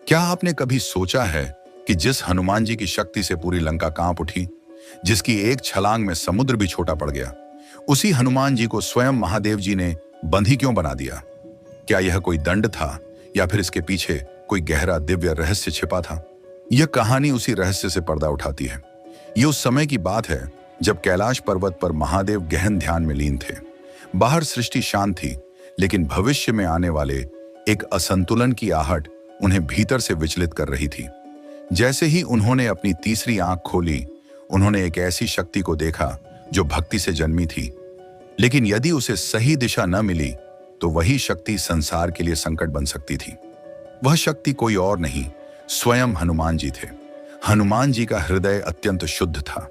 क्या आपने कभी सोचा है कि जिस हनुमान जी की शक्ति से पूरी लंका कांप उठी, जिसकी एक छलांग में समुद्र भी छोटा पड़ गया, उसी हनुमान जी को स्वयं महादेव जी ने बंधी क्यों बना दिया? क्या यह कोई दंड था या फिर इसके पीछे कोई गहरा दिव्य रहस्य छिपा था? यह कहानी उसी रहस्य से पर्दा उठाती है। यह उस समय की बात है जब कैलाश पर्वत पर महादेव गहन ध्यान में लीन थे। बाहर सृष्टि शांत थी, लेकिन भविष्य में आने वाले एक असंतुलन की आहट उन्हें भीतर से विचलित कर रही थी। जैसे ही उन्होंने अपनी तीसरी आंख खोली, उन्होंने एक ऐसी शक्ति को देखा जो भक्ति से जन्मी थी, लेकिन यदि उसे सही दिशा न मिली तो वही शक्ति संसार के लिए संकट बन सकती थी। वह शक्ति कोई और नहीं, स्वयं हनुमान जी थे। हनुमान जी का हृदय अत्यंत शुद्ध था।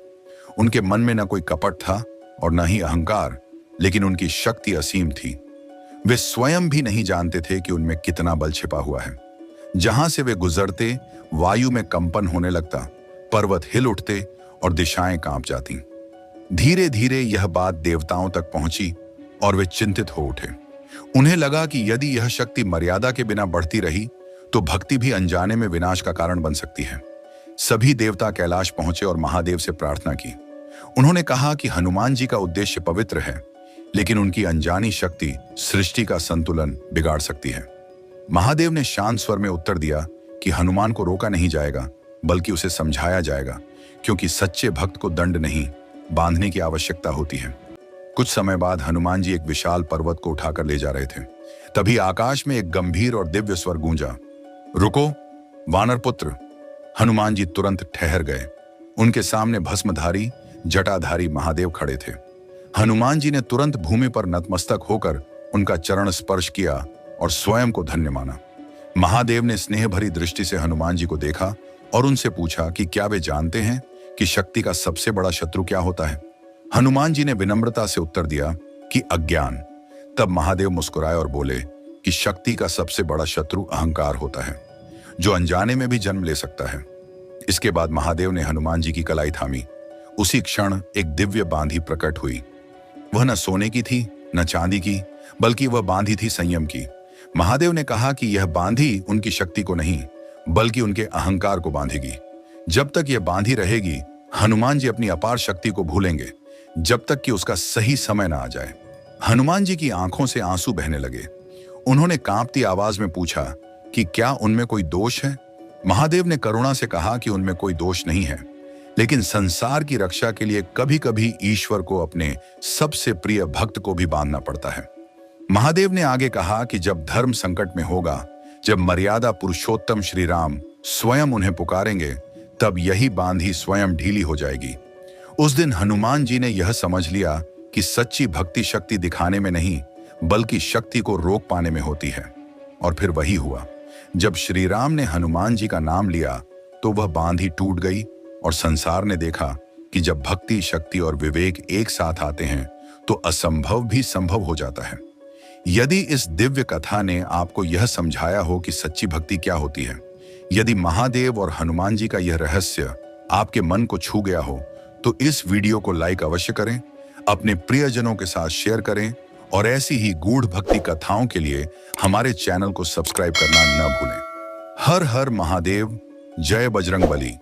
उनके मन में न कोई कपट था और न ही अहंकार, लेकिन उनकी शक्ति असीम थी। वे स्वयं भी नहीं जानते थे कि उनमें कितना बल छिपा हुआ है। जहां से वे गुजरते, वायु में कंपन होने लगता, पर्वत हिल उठते और दिशाएं कांप जाती। धीरे धीरे यह बात देवताओं तक पहुंची और वे चिंतित हो उठे। उन्हें लगा कि यदि यह शक्ति मर्यादा के बिना बढ़ती रही तो भक्ति भी अनजाने में विनाश का कारण बन सकती है। सभी देवता कैलाश पहुंचे और महादेव से प्रार्थना की। उन्होंने कहा कि हनुमान जी का उद्देश्य पवित्र है, लेकिन उनकी अनजानी शक्ति सृष्टि का संतुलन बिगाड़ सकती है। महादेव ने शांत स्वर में उत्तर दिया कि हनुमान को रोका नहीं जाएगा, बल्कि उसे समझाया जाएगा, क्योंकि सच्चे भक्त को दंड नहीं, बांधने की आवश्यकता होती है। कुछ समय बाद हनुमान जी एक विशाल पर्वत को उठाकर ले जा रहे थे। तभी आकाश में एक गंभीर और दिव्य स्वर गूंजा, रुको वानर पुत्र। हनुमान जी तुरंत ठहर गए। उनके सामने भस्मधारी जटाधारी महादेव खड़े थे। हनुमान जी ने तुरंत भूमि पर नतमस्तक होकर उनका चरण स्पर्श किया और स्वयं को धन्य माना। महादेव ने स्नेह भरी दृष्टि से हनुमान जी को देखा और उनसे पूछा कि क्या वे जानते हैं कि शक्ति का सबसे बड़ा शत्रु क्या होता है? हनुमान जी ने विनम्रता से उत्तर दिया कि अज्ञान। तब महादेव मुस्कुराए और बोले कि शक्ति का सबसे बड़ा शत्रु अहंकार होता है, जो अनजाने में भी जन्म ले सकता है। इसके बाद महादेव ने हनुमान जी की कलाई थामी। उसी क्षण एक दिव्य बांधी प्रकट हुई। वह न सोने की थी न चांदी की, बल्कि वह बांधी थी संयम की। महादेव ने कहा कि यह बांधी उनकी शक्ति को नहीं, बल्कि उनके अहंकार को बांधेगी। जब तक यह बांधी रहेगी, हनुमान जी अपनी अपार शक्ति को भूलेंगे, जब तक कि उसका सही समय न आ जाए। हनुमान जी की आंखों से आंसू बहने लगे। उन्होंने कांपती आवाज में पूछा कि क्या उनमें कोई दोष है? महादेव ने करुणा से कहा कि उनमें कोई दोष नहीं है, लेकिन संसार की रक्षा के लिए कभी कभी ईश्वर को अपने सबसे प्रिय भक्त को भी बांधना पड़ता है। महादेव ने आगे कहा कि जब धर्म संकट में होगा, जब मर्यादा पुरुषोत्तम श्री राम स्वयं उन्हें पुकारेंगे, तब यही बांधी स्वयं ढीली हो जाएगी। उस दिन हनुमान जी ने यह समझ लिया कि सच्ची भक्ति शक्ति दिखाने में नहीं, बल्कि शक्ति को रोक पाने में होती है। और फिर वही हुआ। जब श्री राम ने हनुमान जी का नाम लिया तो वह बांधी टूट गई और संसार ने देखा कि जब भक्ति, शक्ति और विवेक एक साथ आते हैं तो असंभव भी संभव हो जाता है। यदि इस दिव्य कथा ने आपको यह समझाया हो कि सच्ची भक्ति क्या होती है, यदि महादेव और हनुमान जी का यह रहस्य आपके मन को छू गया हो, तो इस वीडियो को लाइक अवश्य करें, अपने प्रियजनों के साथ शेयर करें और ऐसी ही गूढ़ भक्ति कथाओं के लिए हमारे चैनल को सब्सक्राइब करना न भूलें। हर हर महादेव, जय बजरंगबली।